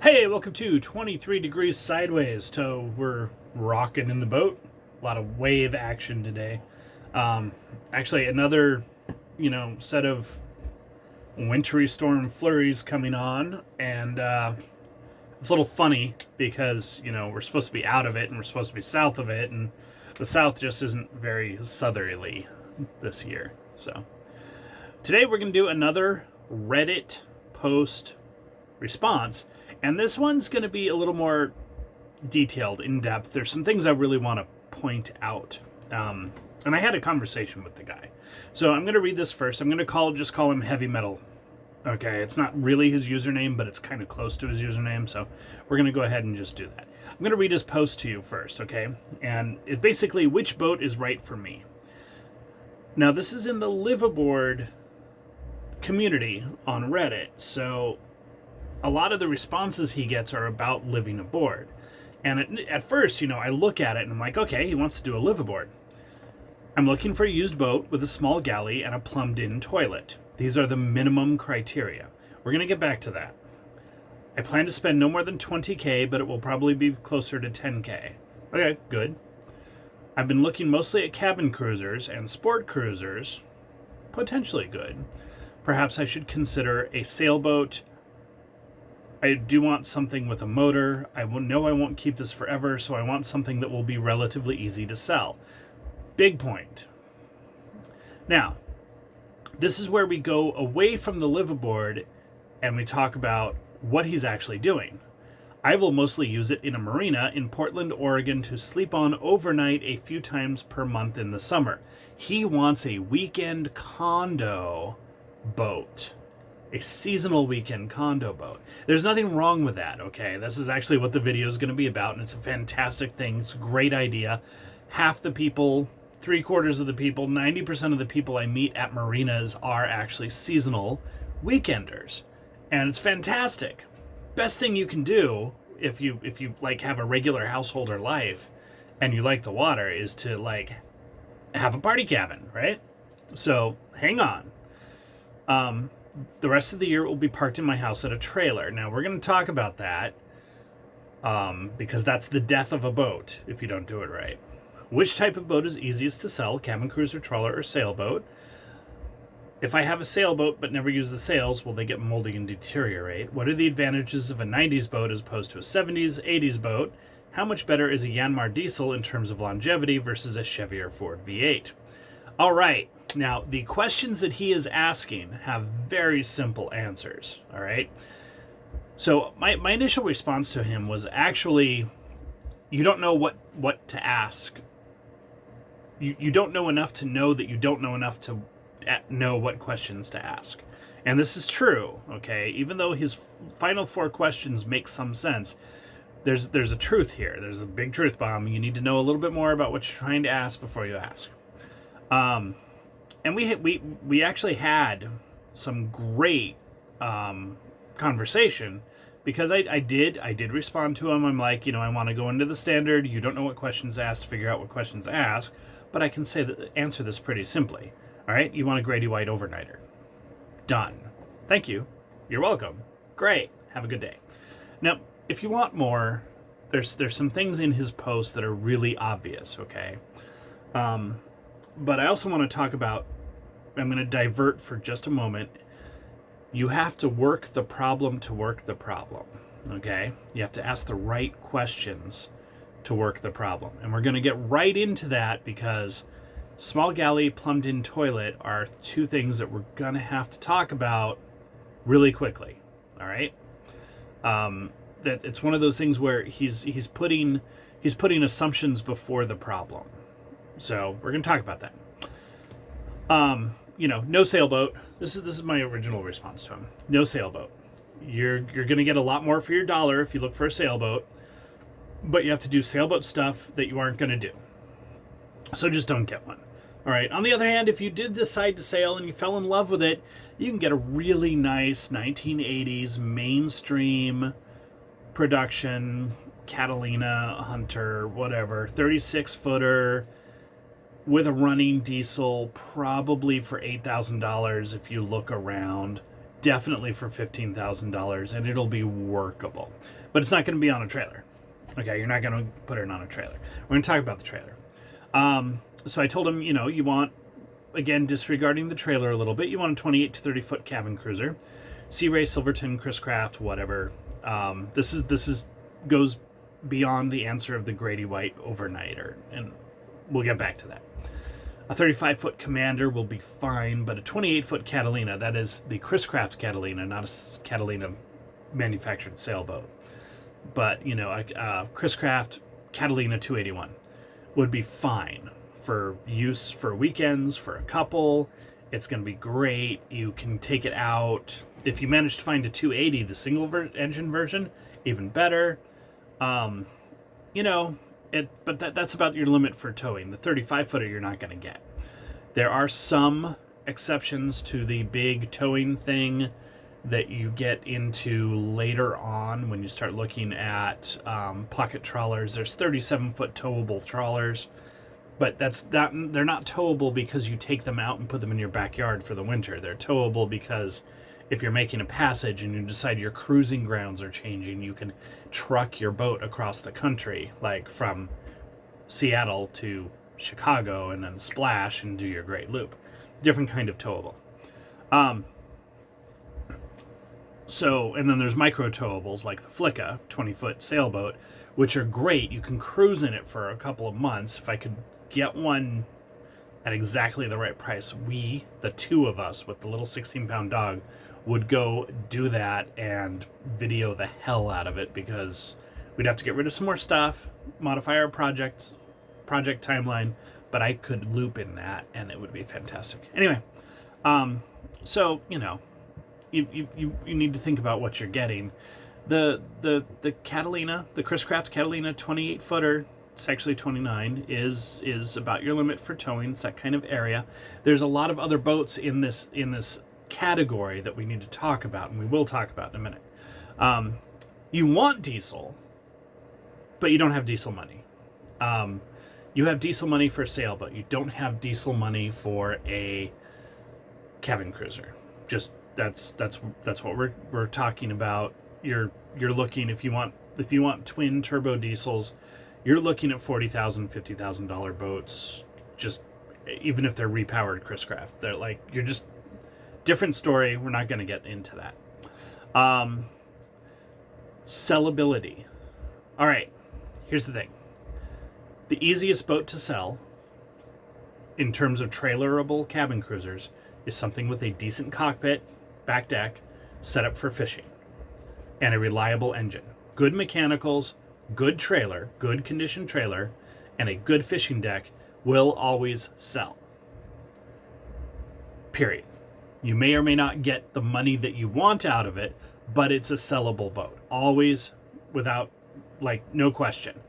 Hey, welcome to 23 Degrees Sideways. So we're rocking in the boat. A lot of wave action today. Actually, another, set of wintry storm flurries coming on. And it's a little funny because, we're supposed to be out of it and we're supposed to be south of it. And the south just isn't very southerly this year. So today we're going to do another Reddit post response. And this one's going to be a little more detailed, in depth. There's some things I really want to point out. And I had a conversation with the guy. So I'm going to read this first. I'm going to just call him Heavy Metal. Okay, it's not really his username, but it's kind of close to his username. So we're going to go ahead and just do that. I'm going to read his post to you first, okay? And it's basically, which boat is right for me? Now, this is in the liveaboard community on Reddit. So a lot of the responses he gets are about living aboard. And at first, I look at it and I'm like, okay, he wants to do a liveaboard. I'm looking for a used boat with a small galley and a plumbed-in toilet. These are the minimum criteria. We're going to get back to that. I plan to spend no more than $20K, but it will probably be closer to $10K. Okay, good. I've been looking mostly at cabin cruisers and sport cruisers. Potentially good. Perhaps I should consider a sailboat. I do want something with a motor. I know I won't keep this forever, so I want something that will be relatively easy to sell. Big point. Now, this is where we go away from the liveaboard and we talk about what he's actually doing. I will mostly use it in a marina in Portland, Oregon to sleep on overnight a few times per month in the summer. He wants a weekend condo boat. A seasonal weekend condo boat. There's nothing wrong with that, okay? This is actually what the video is going to be about, and it's a fantastic thing. It's a great idea. Half the people, 3/4 of the people, 90% of the people I meet at marinas are actually seasonal weekenders. And it's fantastic. Best thing you can do if you have a regular householder life and you like the water is to have a party cabin, right? So hang on. The rest of the year it will be parked in my house at a trailer. Now, we're going to talk about that because that's the death of a boat if you don't do it right. Which type of boat is easiest to sell? Cabin cruiser, trawler, or sailboat? If I have a sailboat but never use the sails, will they get moldy and deteriorate? What are the advantages of a 90s boat as opposed to a 70s, 80s boat? How much better is a Yanmar diesel in terms of longevity versus a Chevy or Ford V8? All right. Now, the questions that he is asking have very simple answers, all right? So my initial response to him was actually, you don't know what to ask. You don't know enough to know that you don't know enough to know what questions to ask. And this is true, okay? Even though his final 4 questions make some sense, there's a truth here. There's a big truth bomb. You need to know a little bit more about what you're trying to ask before you ask. And we actually had some great conversation because I did respond to him. I'm like, I want to go into the standard. You don't know what questions ask, figure out what questions ask, but I can answer this pretty simply. All right, you want a Grady White overnighter. Done. Thank you. You're welcome. Great. Have a good day. Now, if you want more, there's some things in his post that are really obvious. Okay. But I also want to talk about, I'm going to divert for just a moment. You have to work the problem to work the problem, okay? You have to ask the right questions to work the problem. And we're going to get right into that because small galley, plumbed-in toilet are 2 things that we're going to have to talk about really quickly, all right? That it's one of those things where he's putting assumptions before the problem. So we're going to talk about that. No sailboat. This is my original response to him. No sailboat. You're going to get a lot more for your dollar if you look for a sailboat, but you have to do sailboat stuff that you aren't going to do. So just don't get one. All right. On the other hand, if you did decide to sail and you fell in love with it, you can get a really nice 1980s mainstream production Catalina, Hunter, whatever, 36-footer with a running diesel, probably for $8,000 if you look around. definitely for $15,000, and it'll be workable. But it's not going to be on a trailer. Okay, you're not going to put it on a trailer. We're going to talk about the trailer. So I told him, you want, again, disregarding the trailer a little bit, you want a 28 to 30 foot cabin cruiser. Sea Ray, Silverton, Chris Craft, whatever. This goes beyond the answer of the Grady White overnighter, and we'll get back to that. A 35-foot Commander will be fine, but a 28-foot Catalina, that is the Chris Craft Catalina, not a Catalina manufactured sailboat, but, a Chris Craft Catalina 281 would be fine for use for weekends, for a couple. It's going to be great. You can take it out. If you manage to find a 280, the single engine version, even better. But that's about your limit for towing. The 35-footer you're not going to get. There are some exceptions to the big towing thing that you get into later on when you start looking at pocket trawlers. There's 37-foot towable trawlers, but they're not towable because you take them out and put them in your backyard for the winter. They're towable because if you're making a passage and you decide your cruising grounds are changing, you can truck your boat across the country, like from Seattle to Chicago, and then splash and do your great loop. Different kind of towable. And then there's micro towables like the Flicka 20-foot sailboat, which are great. You can cruise in it for a couple of months. If I could get one at exactly the right price, the two of us with the little 16-pound dog, would go do that and video the hell out of it, because we'd have to get rid of some more stuff, modify our project timeline, but I could loop in that and it would be fantastic. Anyway, you need to think about what you're getting. The Catalina, the Chris Craft Catalina 28-footer, it's actually 29, is about your limit for towing. It's that kind of area. There's a lot of other boats in this category that we need to talk about, and we will talk about in a minute. You want diesel, but you don't have diesel money. You have diesel money for a sailboat. You don't have diesel money for a cabin cruiser. Just that's what we're talking about. You're looking, if you want twin turbo diesels, you're looking at $40,000, $50,000 boats. Just even if they're repowered Chris Craft, they're like, you're just different story. We're not going to get into that. Sellability. All right, here's the thing. The easiest boat to sell in terms of trailerable cabin cruisers is something with a decent cockpit, back deck, set up for fishing, and a reliable engine. Good mechanicals, good trailer, good conditioned trailer, and a good fishing deck will always sell. Period. You may or may not get the money that you want out of it, but it's a sellable boat. Always, without, no question.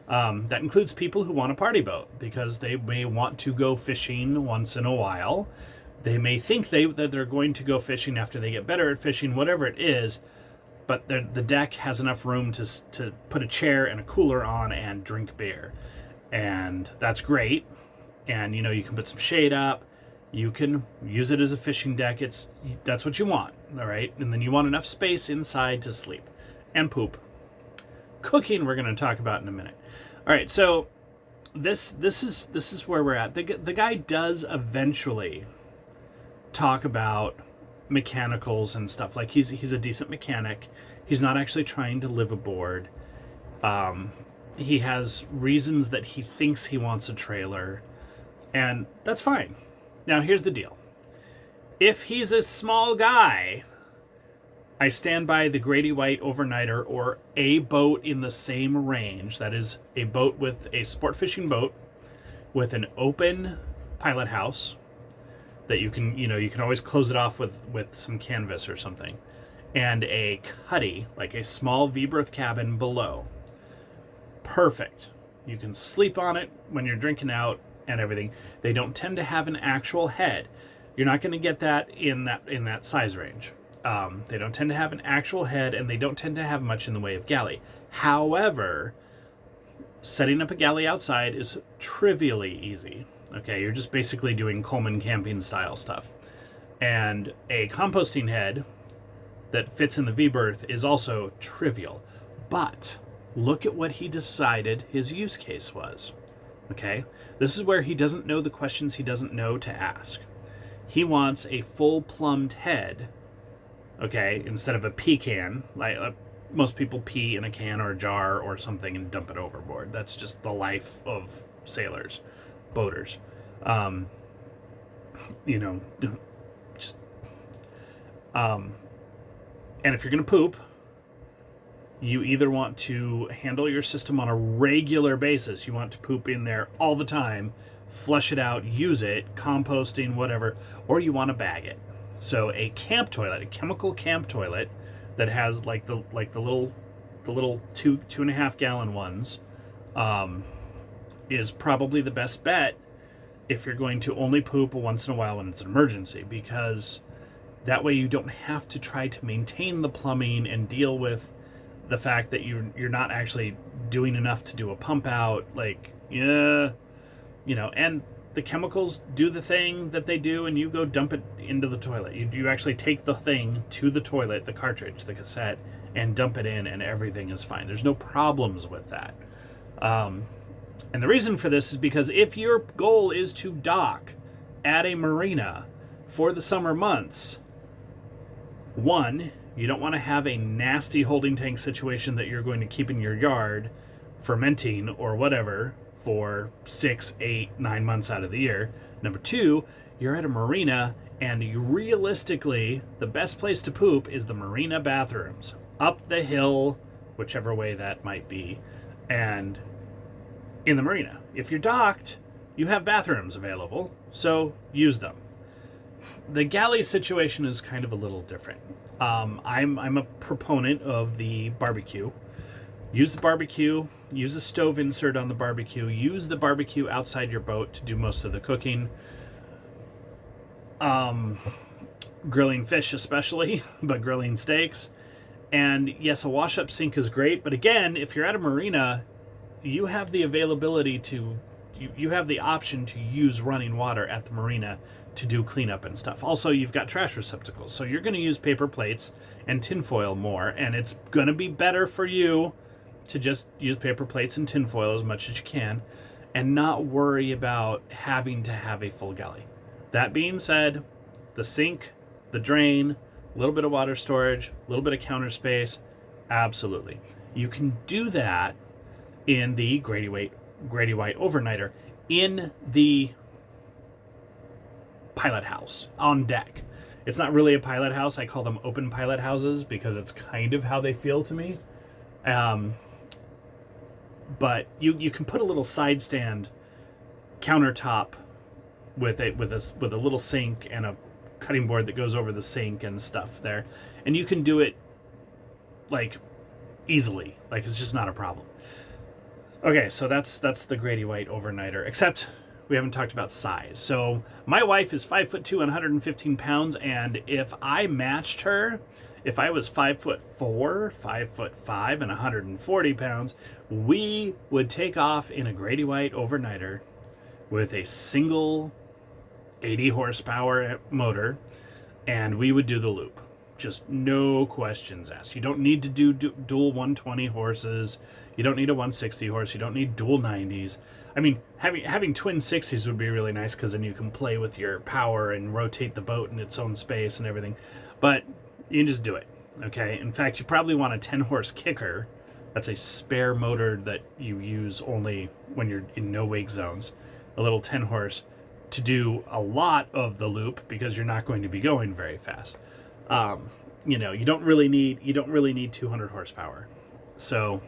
That includes people who want a party boat because they may want to go fishing once in a while. They may think that they're going to go fishing after they get better at fishing, whatever it is, but the deck has enough room to put a chair and a cooler on and drink beer. And that's great. And, you can put some shade up. You can use it as a fishing deck. That's what you want, all right? And then you want enough space inside to sleep and poop. Cooking, we're going to talk about in a minute. All right, so this is where we're at. The guy does eventually talk about mechanicals and stuff. Like he's a decent mechanic. He's not actually trying to live aboard. He has reasons that he thinks he wants a trailer, and that's fine. Now, here's the deal. If he's a small guy, I stand by the Grady White overnighter or a boat in the same range. That is a boat with a sport fishing boat with an open pilot house that you can always close it off with some canvas or something, and a cuddy, like a small V-berth cabin below. Perfect. You can sleep on it when you're drinking out and everything. They don't tend to have an actual head. You're not going to get that in that size range. They don't tend to have an actual head, and they don't tend to have much in the way of galley. However, setting up a galley outside is trivially easy. Okay, you're just basically doing Coleman camping style stuff. And a composting head that fits in the V-berth is also trivial. But look at what he decided his use case was. Okay? This is where he doesn't know the questions he doesn't know to ask. He wants a full plumbed head, okay, instead of a pee can. Like most people pee in a can or a jar or something and dump it overboard. That's just the life of sailors, boaters. You know, just and if you're going to poop, you either want to handle your system on a regular basis. You want to poop in there all the time, flush it out, use it, composting, whatever, or you want to bag it. So a camp toilet, a chemical camp toilet that has like the little 2.5 gallon ones, is probably the best bet if you're going to only poop once in a while when it's an emergency, because that way you don't have to try to maintain the plumbing and deal with the fact that you're not actually doing enough to do a pump out. Like, yeah, you know, and the chemicals do the thing that they do, and you go dump it into the toilet. You actually take the thing to the toilet, the cartridge, the cassette, and dump it in, and everything is fine. There's no problems with that. And the reason for this is because if your goal is to dock at a marina for the summer months, one, you don't want to have a nasty holding tank situation that you're going to keep in your yard fermenting or whatever for 6, 8, 9 months out of the year. Number two, you're at a marina, and realistically, the best place to poop is the marina bathrooms. Up the hill, whichever way that might be, and in the marina. If you're docked, you have bathrooms available, so use them. The galley situation is kind of a little different. I'm a proponent of the barbecue. Use the barbecue, use a stove insert on the barbecue, use the barbecue outside your boat to do most of the cooking. Grilling fish especially, but grilling steaks. And yes, a wash-up sink is great, but again, if you're at a marina, you have the availability to, you have the option to use running water at the marina to do cleanup and stuff. Also, you've got trash receptacles, so you're going to use paper plates and tinfoil more, and it's going to be better for you to just use paper plates and tinfoil as much as you can and not worry about having to have a full galley. That being said, the sink, the drain, a little bit of water storage, a little bit of counter space, absolutely. You can do that in the Grady White overnighter in the pilot house on deck. It's not really a pilot house. I call them open pilot houses because it's kind of how they feel to me. But you can put a little side stand countertop with a little sink and a cutting board that goes over the sink and stuff there, and you can do it like easily. Like, it's just not a problem. Okay, so that's the Grady White overnighter, except we haven't talked about size. So my wife is 5'2" and 115 pounds, and if I matched her, if I was 5'4", 5'5", and 140 pounds, we would take off in a Grady White overnighter with a single 80 horsepower motor, and we would do the loop. Just no questions asked. You don't need to do dual 120 horses. You don't need a 160 horse. You don't need dual 90s. I mean, having twin 60s would be really nice because then you can play with your power and rotate the boat in its own space and everything. But you can just do it, okay? In fact, you probably want a 10-horse kicker. That's a spare motor that you use only when you're in no-wake zones. A little 10-horse to do a lot of the loop because you're not going to be going very fast. You don't really need 200 horsepower. So,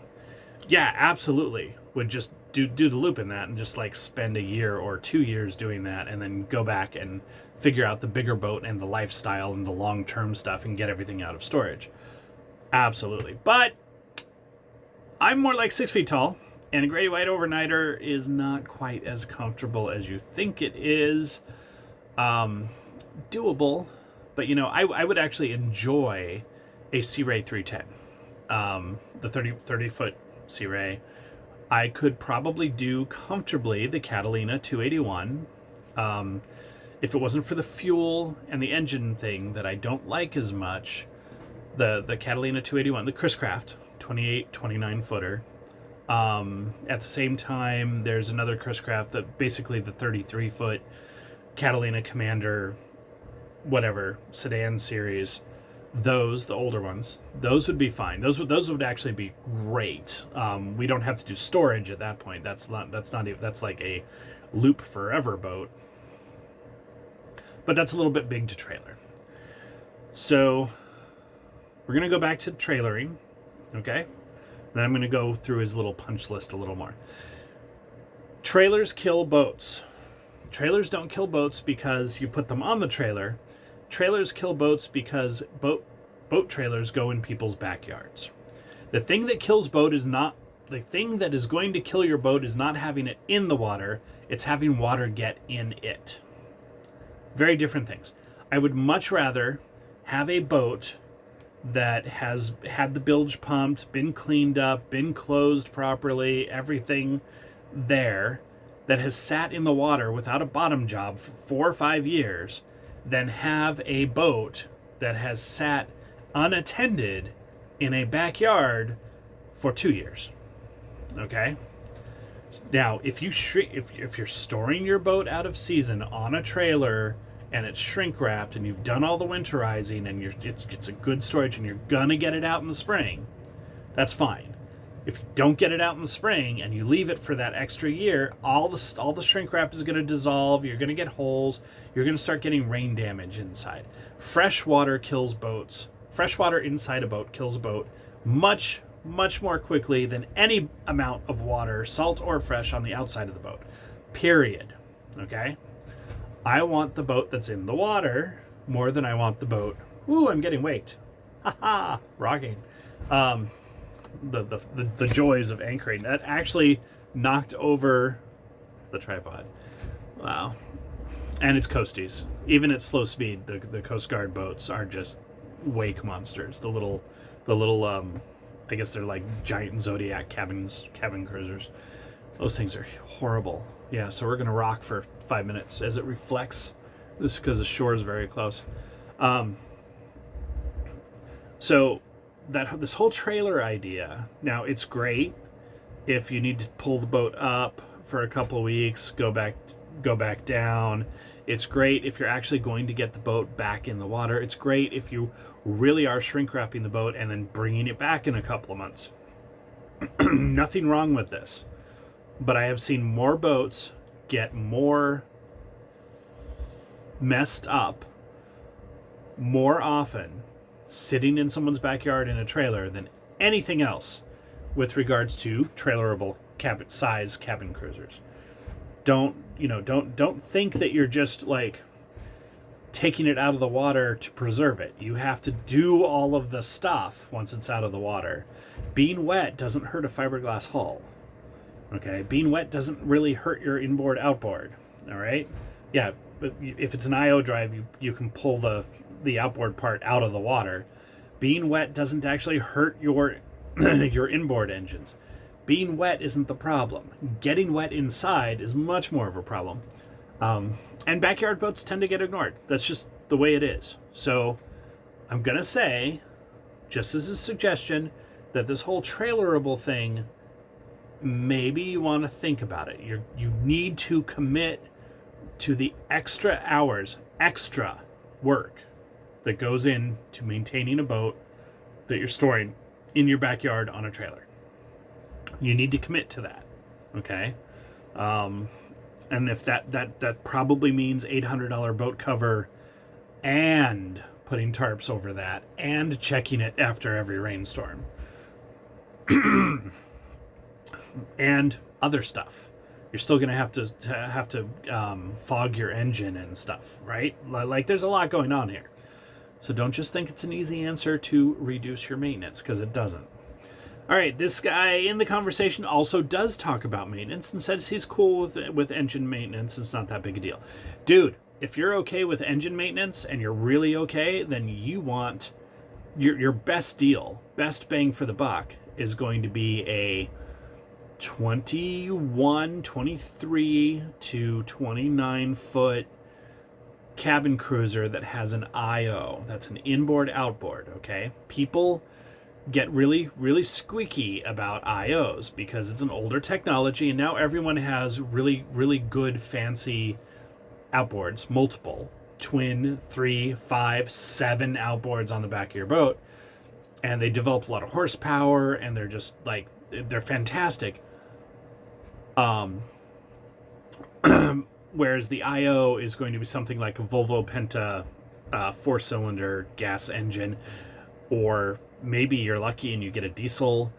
yeah, absolutely would just do the loop in that and just like spend a year or 2 years doing that and then go back and figure out the bigger boat and the lifestyle and the long-term stuff and get everything out of storage. Absolutely. But I'm more like 6 feet tall, and a Grady White overnighter is not quite as comfortable as you think it is. Doable, but I would actually enjoy a Sea Ray 310. The 30-foot Sea Ray. I could probably do comfortably the Catalina 281. If it wasn't for the fuel and the engine thing that I don't like as much, the Catalina 281, the Chris Craft 28, 29 footer. At the same time, there's another Chris Craft, that basically the 33 foot Catalina Commander, whatever, sedan series. Those, the older ones, those would be fine. Those would actually be great. We don't have to do storage at that point. That's like a loop forever boat. But that's a little bit big to trailer. So we're gonna go back to trailering, okay? Then I'm gonna go through his little punch list a little more. Trailers kill boats. Trailers don't kill boats because you put them on the trailer. Trailers kill boats because boat trailers go in people's backyards. The thing that kills boat is not the thing that is going to kill your boat is not having it in the water, it's having water get in it. Very different things. I would much rather have a boat that has had the bilge pumped, been cleaned up, been closed properly, everything there, that has sat in the water without a bottom job for 4 or 5 years, than have a boat that has sat unattended in a backyard for 2 years. Okay? Now, if you're storing your boat out of season on a trailer and it's shrink wrapped and you've done all the winterizing and it's a good storage and you're gonna get it out in the spring, that's fine. If you don't get it out in the spring and you leave it for that extra year, all the shrink wrap is going to dissolve. You're going to get holes. You're going to start getting rain damage inside. Fresh water kills boats. Fresh water inside a boat kills a boat much, much more quickly than any amount of water, salt or fresh, on the outside of the boat. Period. Okay? I want the boat that's in the water more than I want the boat. Ooh, I'm getting waked. Ha ha! Rocking. The joys of anchoring. That actually knocked over the tripod. Wow. And it's coasties. Even at slow speed, the Coast Guard boats are just wake monsters. The little I guess they're like giant Zodiac cabin cruisers. Those things are horrible. Yeah, so we're gonna rock for 5 minutes as it reflects, just because the shore is very close. So this whole trailer idea, now it's great if you need to pull the boat up for a couple of weeks, go back down. It's great if you're actually going to get the boat back in the water. It's great if you really are shrink wrapping the boat and then bringing it back in a couple of months. Nothing wrong with this. But I have seen more boats get more messed up more often sitting in someone's backyard in a trailer than anything else with regards to trailerable size cabin cruisers. Don't think that you're just like taking it out of the water to preserve it. You have to do all of the stuff once it's out of the water. Being wet doesn't hurt a fiberglass hull. Okay, being wet doesn't really hurt your inboard outboard. All right, yeah, but if it's an IO drive, you can pull the outboard part out of the water. Being wet doesn't actually hurt your your inboard engines. Being wet isn't the problem. Getting wet inside is much more of a problem. And backyard boats tend to get ignored. That's just the way it is. So I'm gonna say, just as a suggestion, that this whole trailerable thing, maybe you want to think about it. You need to commit to the extra hours, extra work that goes into maintaining a boat that you're storing in your backyard on a trailer. You need to commit to that, okay? And if that probably means $800 boat cover and putting tarps over that and checking it after every rainstorm. And other stuff. You're still going to have to fog your engine and stuff, right? Like there's a lot going on here. So don't just think it's an easy answer to reduce your maintenance, because it doesn't. All right, this guy in the conversation also does talk about maintenance and says he's cool with engine maintenance. It's not that big a deal. Dude, if you're okay with engine maintenance and you're really okay, then you want your best deal, best bang for the buck is going to be a 23 to 29 foot cabin cruiser that has an IO, that's an inboard outboard, okay? People get really, really squeaky about IOs because it's an older technology, and now everyone has really, really good, fancy outboards, multiple, twin, 3, 5, 7 outboards on the back of your boat, and they develop a lot of horsepower, and they're just like, they're fantastic. Whereas the IO is going to be something like a Volvo Penta 4-cylinder gas engine, or maybe you're lucky and you get a diesel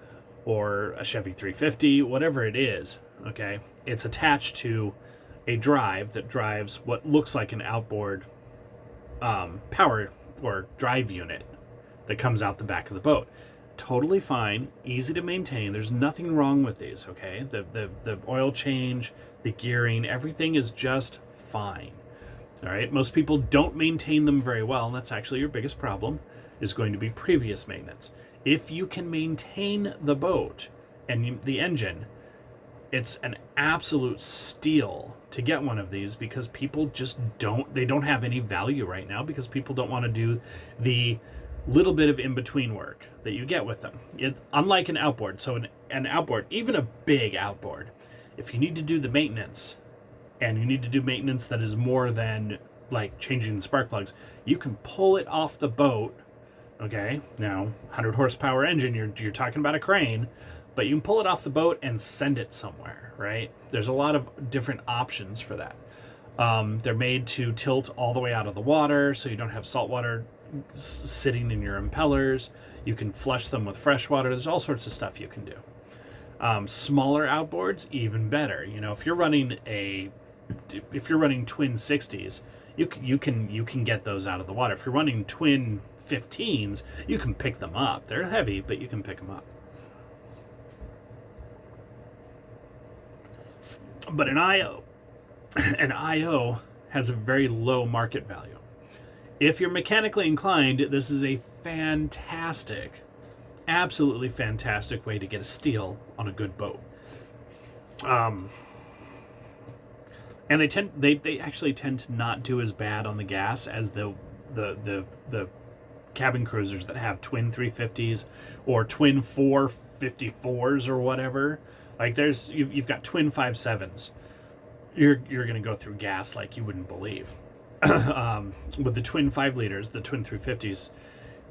or a Chevy 350, whatever it is, okay? It's attached to a drive that drives what looks like an outboard power or drive unit that comes out the back of the boat. Totally fine, easy to maintain. There's nothing wrong with these, okay? The oil change, the gearing, everything is just fine. All right, most people don't maintain them very well, and that's actually your biggest problem, is going to be previous maintenance. If you can maintain the boat and the engine, it's an absolute steal to get one of these, because people just don't have any value right now, because people don't want to do the little bit of in-between work that you get with them. Unlike an outboard, so an outboard, even a big outboard, if you need to do the maintenance, and you need to do maintenance that is more than like changing the spark plugs, you can pull it off the boat, okay? Now, 100 horsepower engine, you're talking about a crane, but you can pull it off the boat and send it somewhere, right? There's a lot of different options for that. They're made to tilt all the way out of the water, so you don't have salt water sitting in your impellers. You can flush them with fresh water. There's all sorts of stuff you can do. Smaller outboards, even better. You know, if you're running twin 60s, you can get those out of the water. If you're running twin 15s, you can pick them up. They're heavy, but you can pick them up. But an IO has a very low market value. If you're mechanically inclined, this is a fantastic, absolutely fantastic way to get a steal on a good boat. And they actually tend to not do as bad on the gas as the cabin cruisers that have twin 350s or twin 454s or whatever. Like you've got twin 57s. You're going to go through gas like you wouldn't believe. With the twin 5 liters, the twin 350s,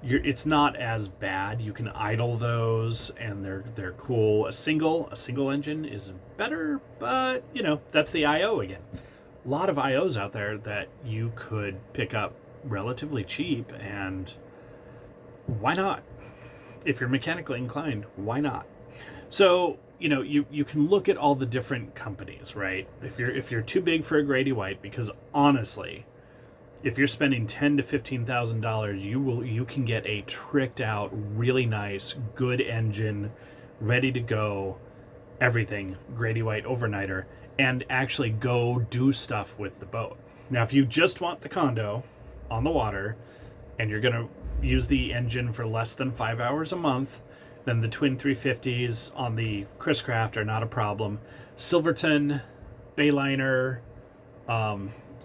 it's not as bad. You can idle those, and they're cool. A single engine is better, but you know, that's the IO again. A lot of IOs out there that you could pick up relatively cheap, and why not? If you're mechanically inclined, why not? So, you know, you can look at all the different companies, right? If you're too big for a Grady White, because honestly, if you're spending $10,000 to $15,000, you can get a tricked out, really nice, good engine, ready to go, everything, Grady White overnighter, and actually go do stuff with the boat. Now, if you just want the condo on the water, and you're gonna use the engine for less than 5 hours a month, then the twin 350s on the Chris Craft are not a problem. Silverton, Bayliner,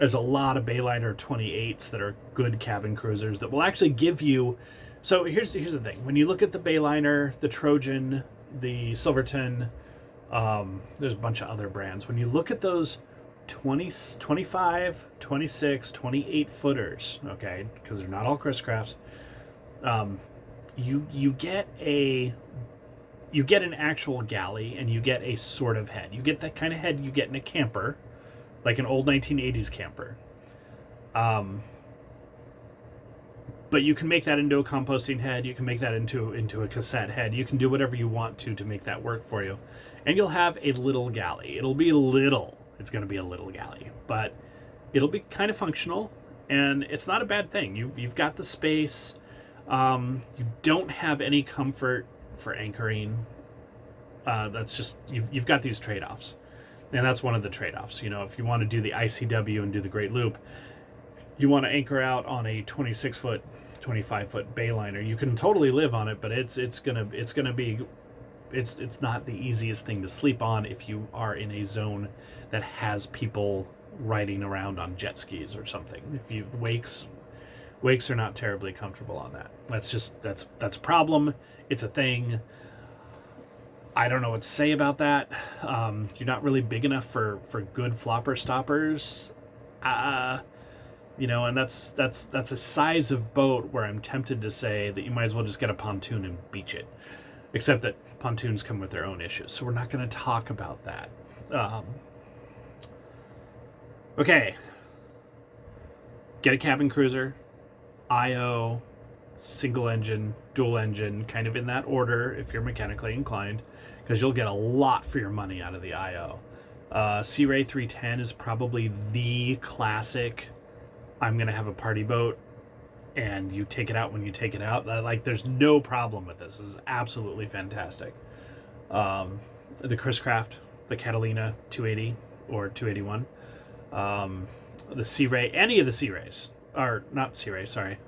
there's a lot of Bayliner 28s that are good cabin cruisers that will actually give you. So here's the thing. When you look at the Bayliner, the Trojan, the Silverton, there's a bunch of other brands. When you look at those 20, 25, 26, 28 footers, okay, because they're not all Chris Crafts, you get an actual galley, and you get a sort of head. You get that kind of head you get in a camper, like an old 1980s camper. But you can make that into a composting head. You can make that into a cassette head. You can do whatever you want to make that work for you. And you'll have a little galley. It'll be little. It's going to be a little galley, but it'll be kind of functional, and it's not a bad thing. You've got the space. You don't have any comfort for anchoring. That's just, you've got these trade-offs. And that's one of the trade-offs. You know, if you want to do the ICW and do the Great Loop, you want to anchor out on a 26-foot, 25-foot Bayliner. You can totally live on it, but it's not the easiest thing to sleep on if you are in a zone that has people riding around on jet skis or something. If you wakes are not terribly comfortable on that. That's a problem. It's a thing. I don't know what to say about that. You're not really big enough for good flopper stoppers. And that's a size of boat where I'm tempted to say that you might as well just get a pontoon and beach it. Except that pontoons come with their own issues, so we're not going to talk about that. Okay. Get a cabin cruiser, IO, single engine, dual engine, kind of in that order if you're mechanically inclined, because you'll get a lot for your money out of the IO. Sea Ray 310 is probably the classic. I'm going to have a party boat, and you take it out when you take it out. Like, there's no problem with this. This is absolutely fantastic. The Chris Craft, the Catalina 280 or 281, the Sea Ray, any of the Sea Rays, or not Sea Ray, sorry,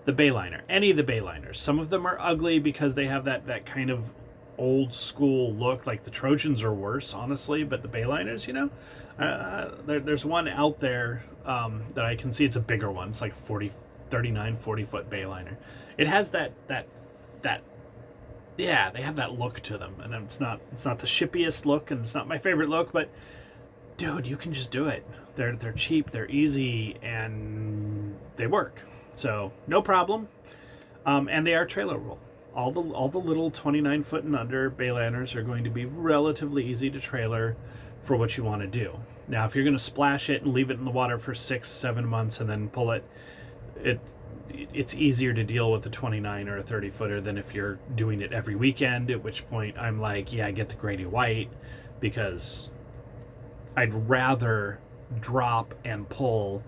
the Bayliner, any of the Bayliners. Some of them are ugly because they have that kind of old school look. Like the Trojans are worse, honestly, but the Bayliners, there's one out there that I can see. It's a bigger one. It's like a 39, 40 foot Bayliner. It has that yeah, they have that look to them, and it's not the shippiest look, and it's not my favorite look, but dude, you can just do it. They're cheap, they're easy, and they work. So no problem. And they are trailerable. All the little 29 foot and under Bayliners are going to be relatively easy to trailer for what you want to do. Now, if you're going to splash it and leave it in the water for 6-7 months and then pull it, it's easier to deal with a 29 or a 30 footer than if you're doing it every weekend, at which point I'm like, yeah, get the Grady White, because I'd rather drop and pull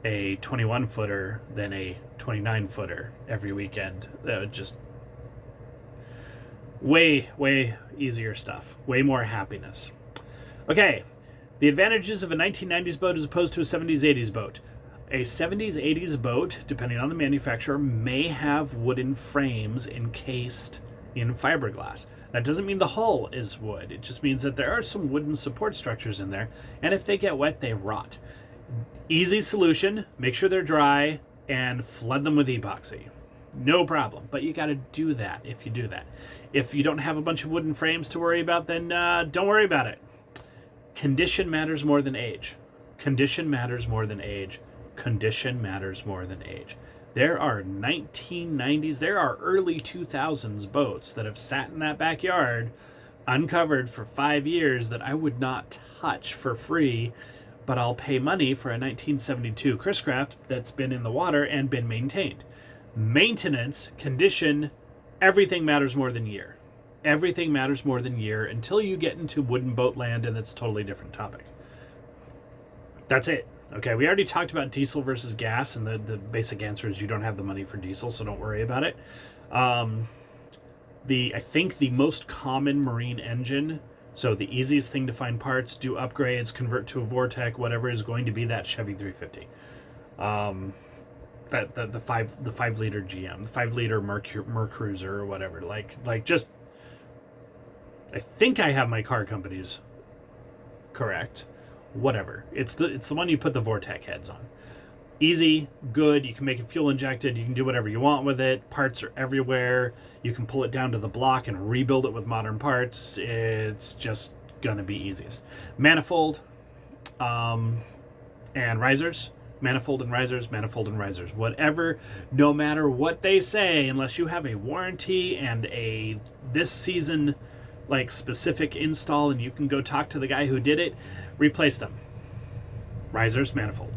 a 21 footer than a 29 footer every weekend. That would just way easier stuff, way more happiness. Okay, the advantages of a 1990s boat as opposed to a 70s 80s boat. A 70s 80s boat, depending on the manufacturer, may have wooden frames encased in fiberglass. That doesn't mean the hull is wood. It just means that there are some wooden support structures in there, and if they get wet, they rot. Easy solution, make sure they're dry, and flood them with epoxy. No problem, but you got to do that if you do that. If you don't have a bunch of wooden frames to worry about, then don't worry about it. Condition matters more than age. Condition matters more than age. Condition matters more than age. There are 1990s, there are early 2000s boats that have sat in that backyard uncovered for 5 years that I would not touch for free, but I'll pay money for a 1972 Chris Craft that's been in the water and been maintained. Maintenance, condition, everything matters more than year. Everything matters more than year until you get into wooden boat land, and it's a totally different topic. That's it. Okay, we already talked about diesel versus gas, and the basic answer is you don't have the money for diesel, so don't worry about it. I think the most common marine engine, so the easiest thing to find parts, do upgrades, convert to a Vortec, whatever, is going to be that Chevy 350. The 5 liter GM, the 5 liter Mercruiser or whatever. Like just, I think I have my car companies correct. Whatever. It's the one you put the Vortec heads on. Easy, good, you can make it fuel injected, you can do whatever you want with it, parts are everywhere, you can pull it down to the block and rebuild it with modern parts. It's just gonna be easiest. Manifold and risers. Manifold and risers, manifold and risers. Whatever, no matter what they say, unless you have a warranty and a this season like specific install and you can go talk to the guy who did it, replace them. Risers, manifold.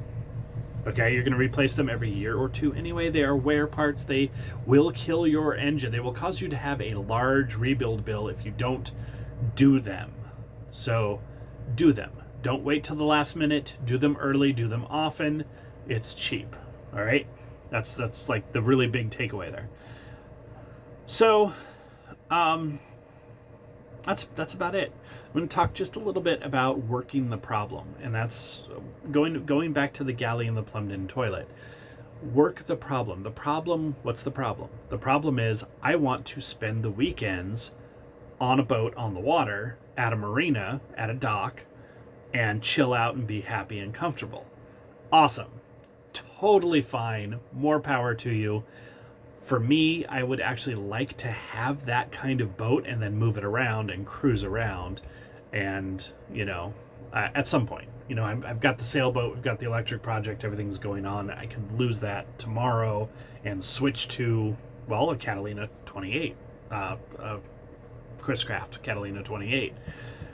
Okay, you're going to replace them every year or two anyway. They are wear parts. They will kill your engine. They will cause you to have a large rebuild bill if you don't do them. So do them. Don't wait till the last minute. Do them early. Do them often. It's cheap. All right? That's like the really big takeaway there. So, that's about it. I'm going to talk just a little bit about working the problem, and that's going back to the galley and the plumbed-in toilet. Work the problem. The problem, what's the problem? The problem is I want to spend the weekends on a boat on the water, at a marina, at a dock, and chill out and be happy and comfortable. Awesome. Totally fine. More power to you. For me, I would actually like to have that kind of boat and then move it around and cruise around. And, at some point, I've got the sailboat, we've got the electric project, everything's going on. I can lose that tomorrow and switch to, a Catalina 28, Chris Craft Catalina 28.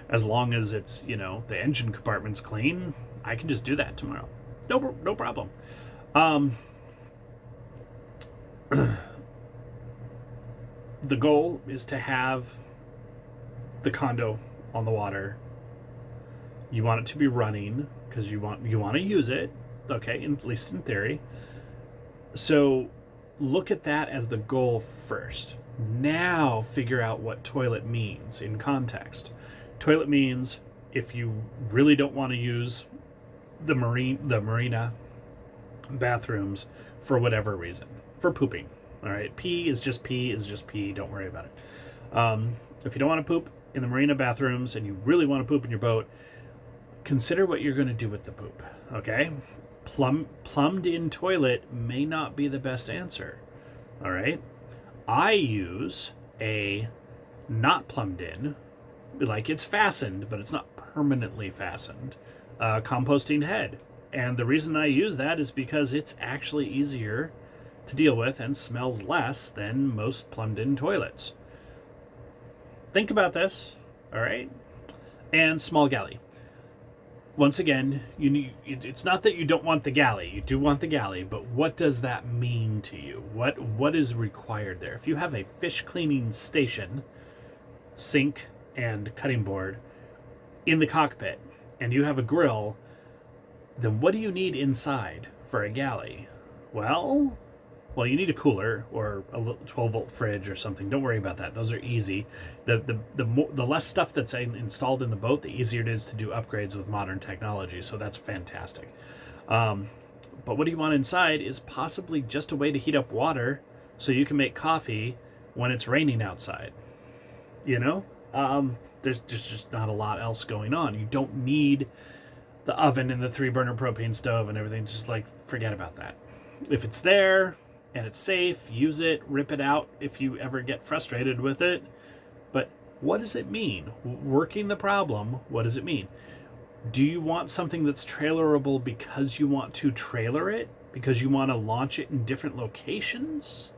As long as it's, the engine compartment's clean, I can just do that tomorrow. No problem. The goal is to have the condo on the water. You want it to be running because you want to use it, okay, at least in theory. So look at that as the goal first. Now figure out what toilet means in context. Toilet means if you really don't want to use the marina bathrooms for whatever reason, for pooping. All right, pee is just pee. Don't worry about it. If you don't want to poop in the marina bathrooms and you really want to poop in your boat, consider what you're going to do with the poop. Okay, plumbed in toilet may not be the best answer. All right, I use a not plumbed in, like it's fastened, but it's not permanently fastened, composting head. And the reason I use that is because it's actually easier to deal with and smells less than most plumbed in toilets. Think about this, all right? And small galley. Once again, it's not that you don't want the galley. You do want the galley, but what does that mean to you? What is required there? If you have a fish cleaning station, sink and cutting board in the cockpit, and you have a grill, then what do you need inside for a galley? Well, you need a cooler or a 12-volt fridge or something. Don't worry about that. Those are easy. The less stuff that's installed in the boat, the easier it is to do upgrades with modern technology. So that's fantastic. But what do you want inside is possibly just a way to heat up water so you can make coffee when it's raining outside. There's just not a lot else going on. You don't need the oven and the 3-burner propane stove and everything. Just forget about that. If it's there and it's safe, use it, rip it out if you ever get frustrated with it. But what does it mean? Working the problem, what does it mean? Do you want something that's trailerable because you want to trailer it? Because you want to launch it in different locations?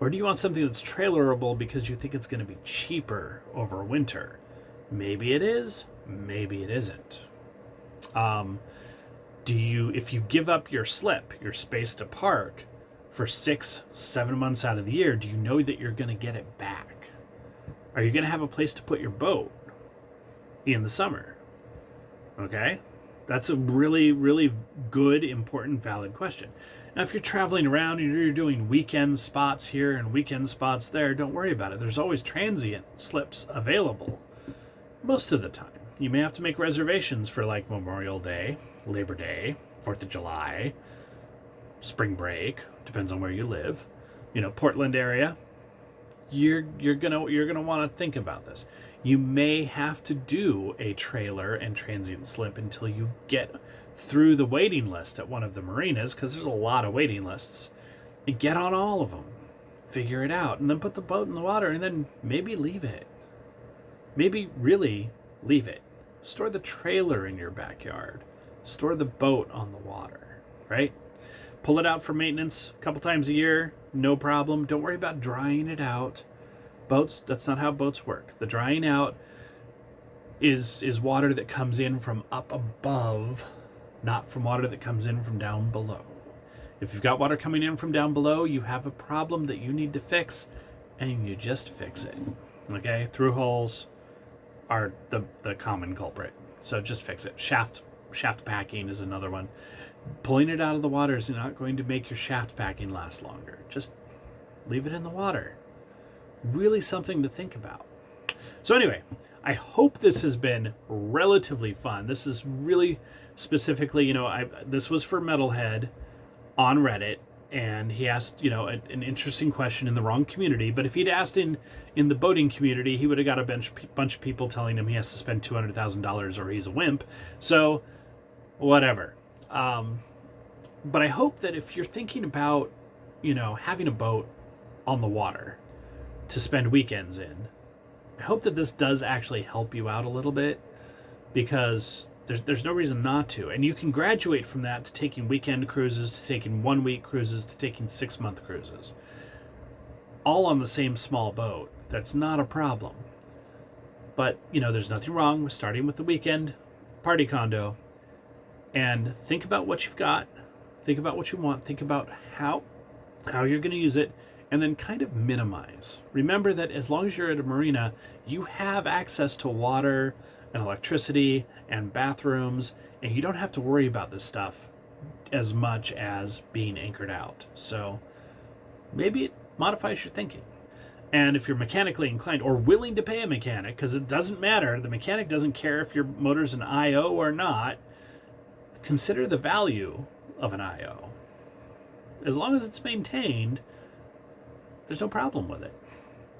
Or do you want something that's trailerable because you think it's going to be cheaper over winter? Maybe it is, maybe it isn't. If you give up your slip, your space to park for 6-7 months out of the year, do you know that you're going to get it back? Are you going to have a place to put your boat in the summer? Okay, that's a really, really good, important, valid question. Now, if you're traveling around and you're doing weekend spots here and weekend spots there, don't worry about it. There's always transient slips available most of the time. You may have to make reservations for Memorial Day, Labor Day, 4th of July, spring break, depends on where you live. Portland area. You're gonna want to think about this. You may have to do a trailer and transient slip until you get through the waiting list at one of the marinas, because there's a lot of waiting lists. And get on all of them, figure it out, and then put the boat in the water, and then maybe leave it. Maybe really leave it. Store the trailer in your backyard. Store the boat on the water, right? Pull it out for maintenance a couple times a year, no problem. Don't worry about drying it out. Boats, that's not how boats work. The drying out is water that comes in from up above, not from water that comes in from down below. If you've got water coming in from down below, you have a problem that you need to fix, and you just fix it. Okay? Through holes are the common culprit. So just fix it. Shaft packing is another one. Pulling it out of the water is not going to make your shaft packing last longer. Just leave it in the water. Really something to think about. So anyway, I hope this has been relatively fun. This is really specifically, this was for Metalhead on Reddit. and he asked, an interesting question in the wrong community. But if he'd asked in the boating community, he would have got a bunch of people telling him he has to spend $200,000 or he's a wimp. So, whatever. But I hope that if you're thinking about, having a boat on the water to spend weekends in, I hope that this does actually help you out a little bit, because there's no reason not to. And you can graduate from that to taking weekend cruises, to taking 1 week cruises, to taking 6-month cruises. All on the same small boat. That's not a problem. But, there's nothing wrong with starting with the weekend party condo, and think about what you've got. Think about what you want. Think about how you're going to use it, and then kind of minimize. Remember that as long as you're at a marina, you have access to water and electricity and bathrooms, and you don't have to worry about this stuff as much as being anchored out. So maybe it modifies your thinking. And if you're mechanically inclined or willing to pay a mechanic, because it doesn't matter, the mechanic doesn't care if your motor's an IO or not, consider the value of an IO. As long as it's maintained, there's no problem with it.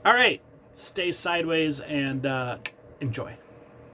All right, stay sideways and enjoy.